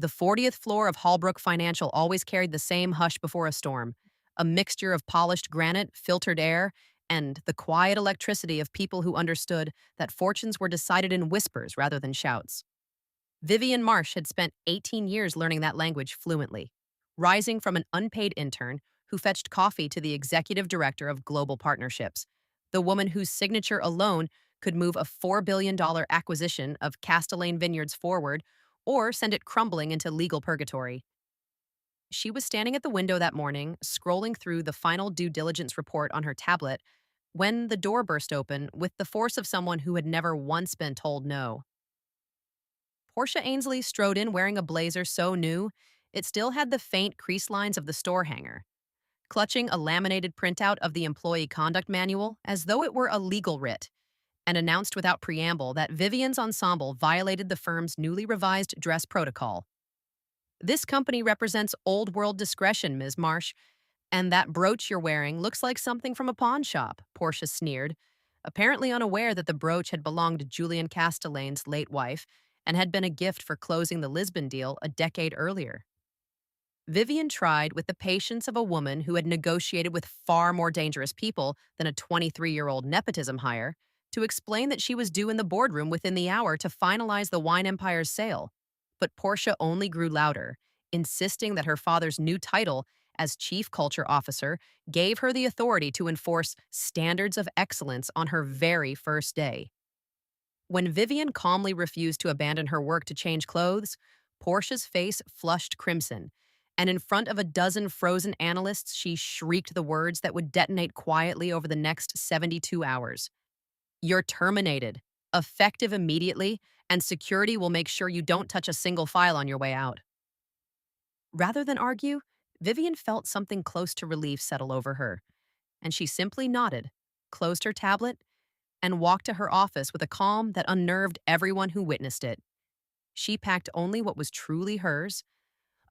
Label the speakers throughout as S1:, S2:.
S1: The 40th floor of Halbrook Financial always carried the same hush before a storm, a mixture of polished granite, filtered air, and the quiet electricity of people who understood that fortunes were decided in whispers rather than shouts. Vivian Marsh had spent 18 years learning that language fluently, rising from an unpaid intern who fetched coffee to the executive director of global partnerships, the woman whose signature alone could move a $4 billion acquisition of Castellane Vineyards forward or send it crumbling into legal purgatory. She was standing at the window that morning, scrolling through the final due diligence report on her tablet, when the door burst open with the force of someone who had never once been told no. Portia Ainsley strode in wearing a blazer so new, it still had the faint crease lines of the store hanger, clutching a laminated printout of the employee conduct manual as though it were a legal writ, and announced without preamble that Vivian's ensemble violated the firm's newly revised dress protocol. This company represents old world discretion, Ms. Marsh, and that brooch you're wearing looks like something from a pawn shop, Portia sneered, apparently unaware that the brooch had belonged to Julian Castellane's late wife and had been a gift for closing the Lisbon deal a decade earlier. Vivian tried, with the patience of a woman who had negotiated with far more dangerous people than a 23-year-old nepotism hire, to explain that she was due in the boardroom within the hour to finalize the wine empire's sale. But Portia only grew louder, insisting that her father's new title as Chief Culture Officer gave her the authority to enforce standards of excellence on her very first day. When Vivian calmly refused to abandon her work to change clothes, Portia's face flushed crimson, and in front of a dozen frozen analysts, she shrieked the words that would detonate quietly over the next 72 hours. You're terminated, effective immediately, and security will make sure you don't touch a single file on your way out. Rather than argue, Vivian felt something close to relief settle over her, and she simply nodded, closed her tablet, and walked to her office with a calm that unnerved everyone who witnessed it. She packed only what was truly hers: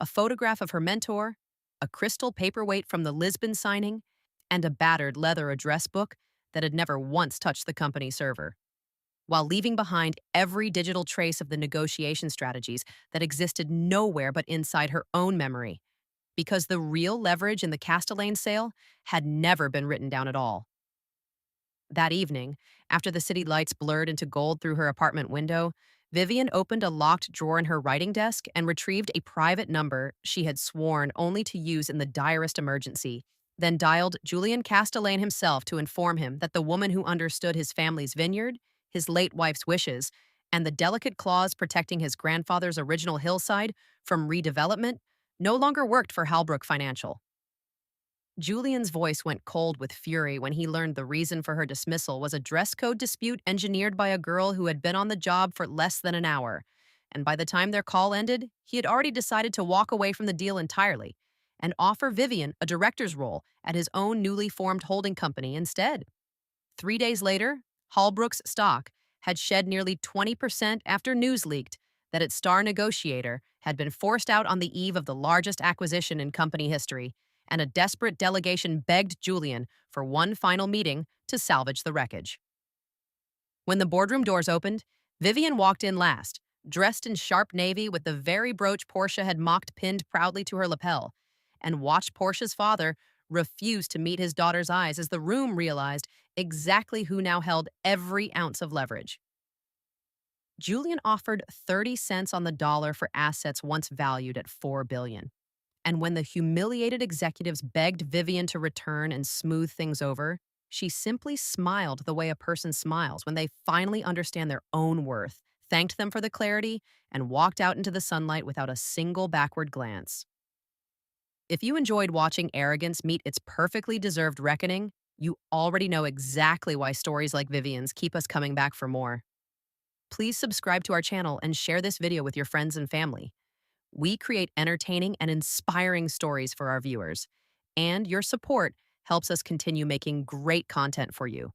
S1: a photograph of her mentor, a crystal paperweight from the Lisbon signing, and a battered leather address book that had never once touched the company server, while leaving behind every digital trace of the negotiation strategies that existed nowhere but inside her own memory, because the real leverage in the Castellane sale had never been written down at all. That evening, after the city lights blurred into gold through her apartment window, Vivian opened a locked drawer in her writing desk and retrieved a private number she had sworn only to use in the direst emergency, then dialed Julian Castellane himself to inform him that the woman who understood his family's vineyard, his late wife's wishes, and the delicate clause protecting his grandfather's original hillside from redevelopment no longer worked for Halbrook Financial. Julian's voice went cold with fury when he learned the reason for her dismissal was a dress code dispute engineered by a girl who had been on the job for less than an hour. And by the time their call ended, he had already decided to walk away from the deal entirely and offer Vivian a director's role at his own newly formed holding company instead. 3 days later, Halbrook's stock had shed nearly 20% after news leaked that its star negotiator had been forced out on the eve of the largest acquisition in company history, and a desperate delegation begged Julian for one final meeting to salvage the wreckage. When the boardroom doors opened, Vivian walked in last, dressed in sharp navy with the very brooch Portia had mocked pinned proudly to her lapel, and watched Portia's father refuse to meet his daughter's eyes as the room realized exactly who now held every ounce of leverage. Julian offered 30 cents on the dollar for assets once valued at $4 billion. And when the humiliated executives begged Vivian to return and smooth things over, she simply smiled the way a person smiles when they finally understand their own worth, thanked them for the clarity, and walked out into the sunlight without a single backward glance. If you enjoyed watching arrogance meet its perfectly deserved reckoning, you already know exactly why stories like Vivian's keep us coming back for more. Please subscribe to our channel and share this video with your friends and family. We create entertaining and inspiring stories for our viewers, and your support helps us continue making great content for you.